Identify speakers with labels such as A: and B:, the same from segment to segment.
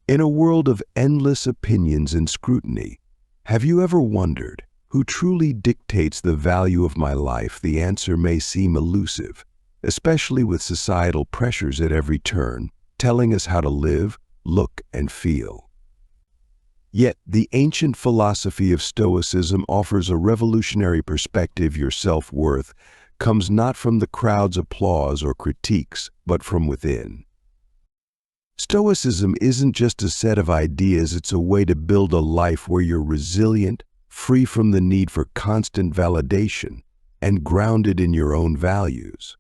A: In a world of endless opinions and scrutiny, have you ever wondered who truly dictates the value of my life? The answer may seem elusive, especially with societal pressures at every turn, telling us how to live, look, and feel. Yet, the ancient philosophy of Stoicism offers a revolutionary perspective. Your self-worth comes not from the crowd's applause or critiques, but from within. Stoicism isn't just a set of ideas, it's a way to build a life where you're resilient, free from the need for constant validation, and grounded in your own values.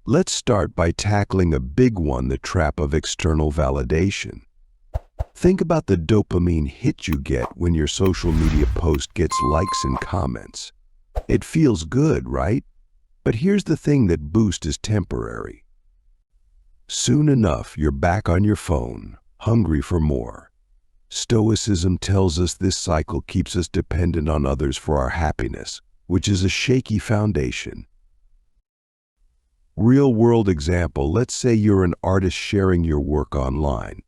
A: Let's start by tackling a big one, the trap of external validation. Think about the dopamine hit you get when your social media post gets likes and comments. It feels good, right? But here's the thing: that boost is temporary. Soon enough, you're back on your phone, hungry for more. Stoicism tells us this cycle keeps us dependent on others for our happiness, which is a shaky foundation. Real-world example: let's say you're an artist sharing your work online.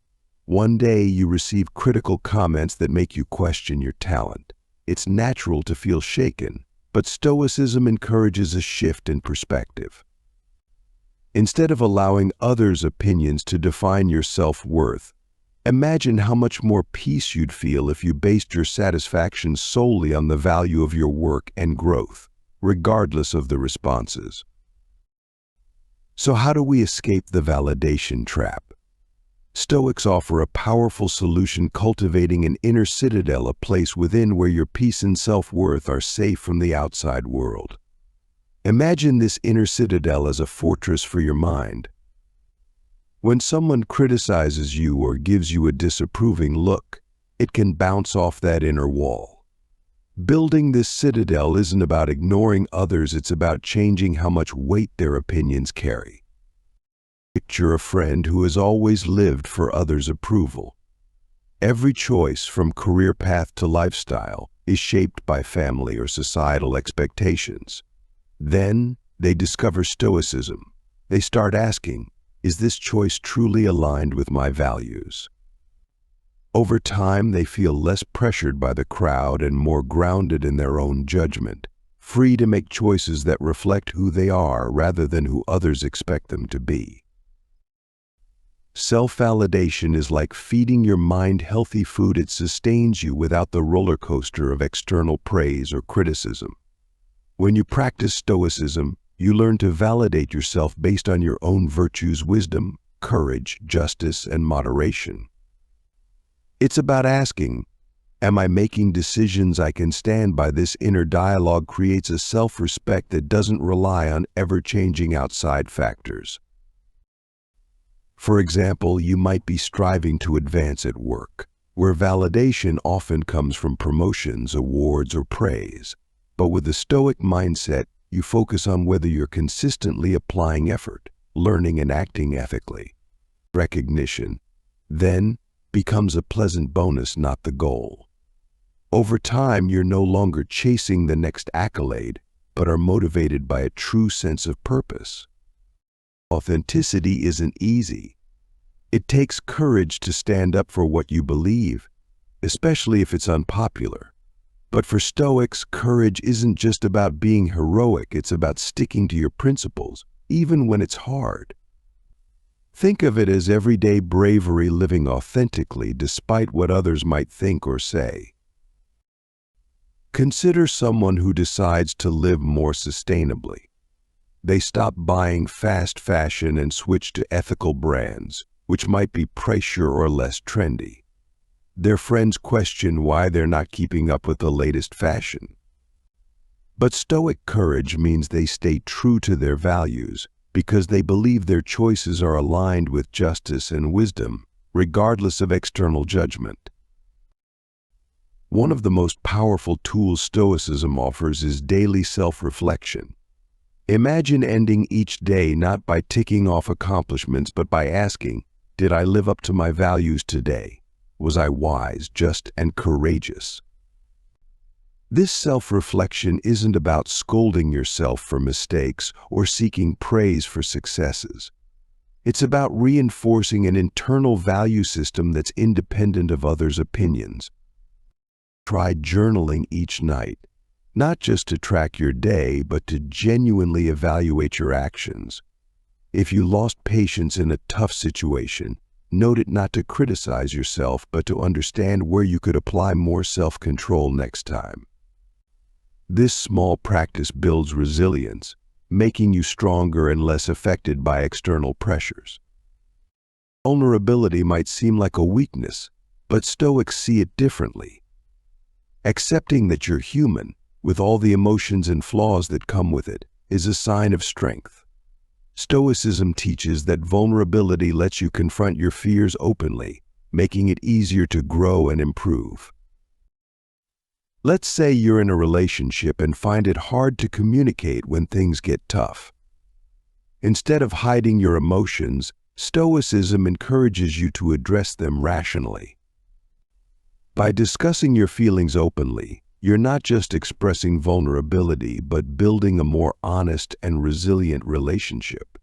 A: One day you receive critical comments that make you question your talent. It's natural to feel shaken, but Stoicism encourages a shift in perspective. Instead of allowing others' opinions to define your self-worth, imagine how much more peace you'd feel if you based your satisfaction solely on the value of your work and growth, regardless of the responses. So how do we escape the validation trap? Stoics offer a powerful solution: cultivating an inner citadel, a place within where your peace and self-worth are safe from the outside world. Imagine this inner citadel as a fortress for your mind. When someone criticizes you or gives you a disapproving look, it can bounce off that inner wall. Building this citadel isn't about ignoring others, it's about changing how much weight their opinions carry. Picture a friend who has always lived for others' approval. Every choice, from career path to lifestyle, is shaped by family or societal expectations. Then they discover Stoicism. They start asking, is this choice truly aligned with my values? Over time, they feel less pressured by the crowd and more grounded in their own judgment, free to make choices that reflect who they are rather than who others expect them to be. Self-validation is like feeding your mind healthy food. It sustains you without the roller coaster of external praise or criticism. When you practice Stoicism, you learn to validate yourself based on your own virtues: wisdom, courage, justice, and moderation. It's about asking, am I making decisions I can stand by? This inner dialogue creates a self-respect that doesn't rely on ever-changing outside factors. For example, you might be striving to advance at work, where validation often comes from promotions, awards, or praise. But with the Stoic mindset, you focus on whether you're consistently applying effort, learning, and acting ethically. Recognition, then, becomes a pleasant bonus, not the goal. Over time, you're no longer chasing the next accolade, but are motivated by a true sense of purpose. Authenticity isn't easy. It takes courage to stand up for what you believe, especially if it's unpopular. But for Stoics, courage isn't just about being heroic, it's about sticking to your principles, even when it's hard. Think of it as everyday bravery, living authentically despite what others might think or say. Consider someone who decides to live more sustainably. They stop buying fast fashion and switch to ethical brands, which might be pricier or less trendy. Their friends question why they're not keeping up with the latest fashion. But Stoic courage means they stay true to their values because they believe their choices are aligned with justice and wisdom, regardless of external judgment. One of the most powerful tools Stoicism offers is daily self-reflection. Imagine ending each day not by ticking off accomplishments, but by asking, did I live up to my values today? Was I wise, just, and courageous? This self-reflection isn't about scolding yourself for mistakes or seeking praise for successes. It's about reinforcing an internal value system that's independent of others' opinions. Try journaling each night, not just to track your day, but to genuinely evaluate your actions. If you lost patience in a tough situation, note it not to criticize yourself, but to understand where you could apply more self-control next time. This small practice builds resilience, making you stronger and less affected by external pressures. Vulnerability might seem like a weakness, but Stoics see it differently. Accepting that you're human, with all the emotions and flaws that come with it, is a sign of strength. Stoicism teaches that vulnerability lets you confront your fears openly, making it easier to grow and improve. Let's say you're in a relationship and find it hard to communicate when things get tough. Instead of hiding your emotions, Stoicism encourages you to address them rationally. By discussing your feelings openly, you're not just expressing vulnerability, but building a more honest and resilient relationship.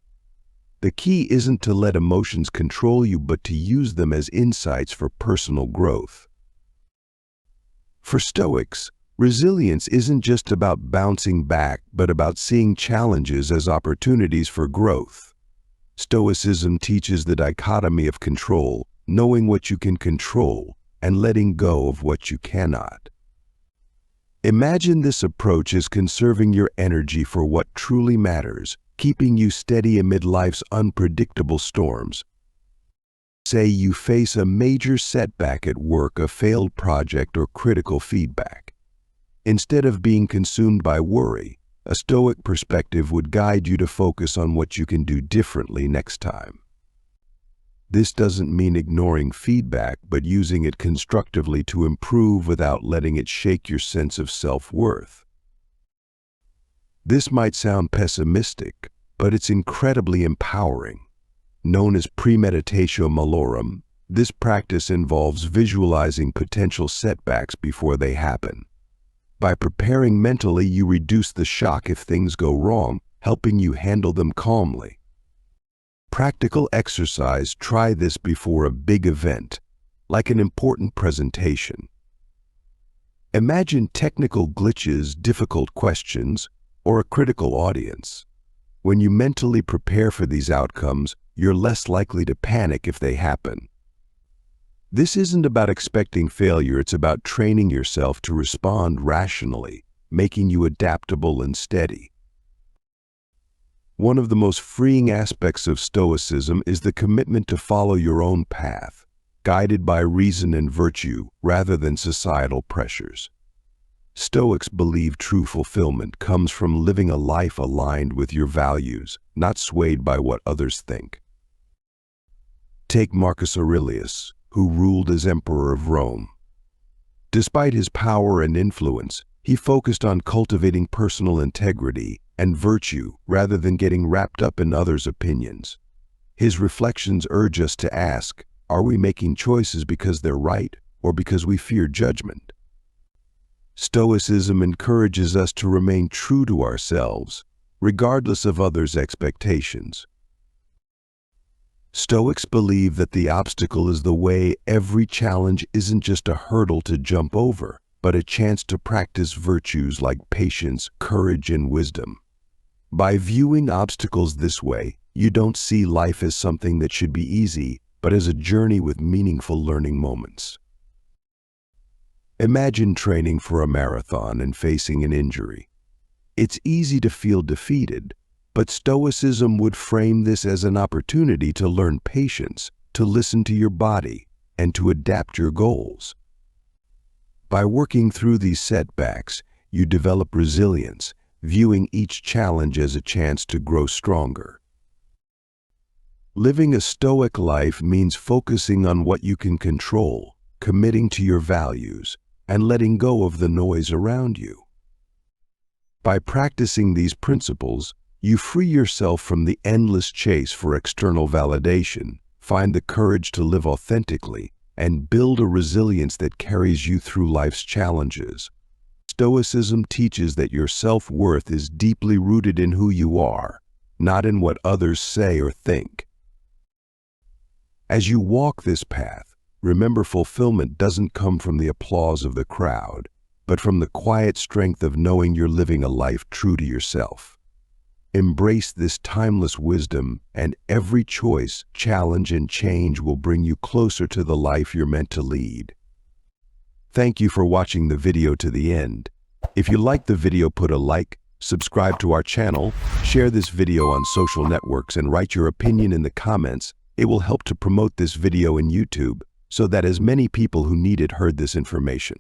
A: The key isn't to let emotions control you, but to use them as insights for personal growth. For Stoics, resilience isn't just about bouncing back, but about seeing challenges as opportunities for growth. Stoicism teaches the dichotomy of control, knowing what you can control, and letting go of what you cannot. Imagine this approach as conserving your energy for what truly matters, keeping you steady amid life's unpredictable storms. Say you face a major setback at work, a failed project, or critical feedback. Instead of being consumed by worry, a Stoic perspective would guide you to focus on what you can do differently next time. This doesn't mean ignoring feedback, but using it constructively to improve without letting it shake your sense of self-worth. This might sound pessimistic, but it's incredibly empowering. Known as premeditatio malorum, this practice involves visualizing potential setbacks before they happen. By preparing mentally, you reduce the shock if things go wrong, helping you handle them calmly. Practical exercise: try this before a big event, like an important presentation. Imagine technical glitches, difficult questions, or a critical audience. When you mentally prepare for these outcomes, you're less likely to panic if they happen. This isn't about expecting failure, it's about training yourself to respond rationally, making you adaptable and steady. One of the most freeing aspects of Stoicism is the commitment to follow your own path, guided by reason and virtue rather than societal pressures. Stoics believe true fulfillment comes from living a life aligned with your values, not swayed by what others think. Take Marcus Aurelius, who ruled as Emperor of Rome. Despite his power and influence, he focused on cultivating personal integrity and virtue rather than getting wrapped up in others' opinions. His reflections urge us to ask, are we making choices because they're right or because we fear judgment? Stoicism encourages us to remain true to ourselves, regardless of others' expectations. Stoics believe that the obstacle is the way. Every challenge isn't just a hurdle to jump over, but a chance to practice virtues like patience, courage, and wisdom. By viewing obstacles this way, you don't see life as something that should be easy, but as a journey with meaningful learning moments. Imagine training for a marathon and facing an injury. It's easy to feel defeated, but Stoicism would frame this as an opportunity to learn patience, to listen to your body, and to adapt your goals. By working through these setbacks, you develop resilience, viewing each challenge as a chance to grow stronger. Living a Stoic life means focusing on what you can control, committing to your values, and letting go of the noise around you. By practicing these principles, you free yourself from the endless chase for external validation, find the courage to live authentically, and build a resilience that carries you through life's challenges. Stoicism teaches that your self-worth is deeply rooted in who you are, not in what others say or think. As you walk this path, remember fulfillment doesn't come from the applause of the crowd, but from the quiet strength of knowing you're living a life true to yourself. Embrace this timeless wisdom, and every choice, challenge, and change will bring you closer to the life you're meant to lead. Thank you for watching the video to the end. If you liked the video, put a like, subscribe to our channel, share this video on social networks, and write your opinion in the comments. It will help to promote this video in YouTube so that as many people who need it heard this information.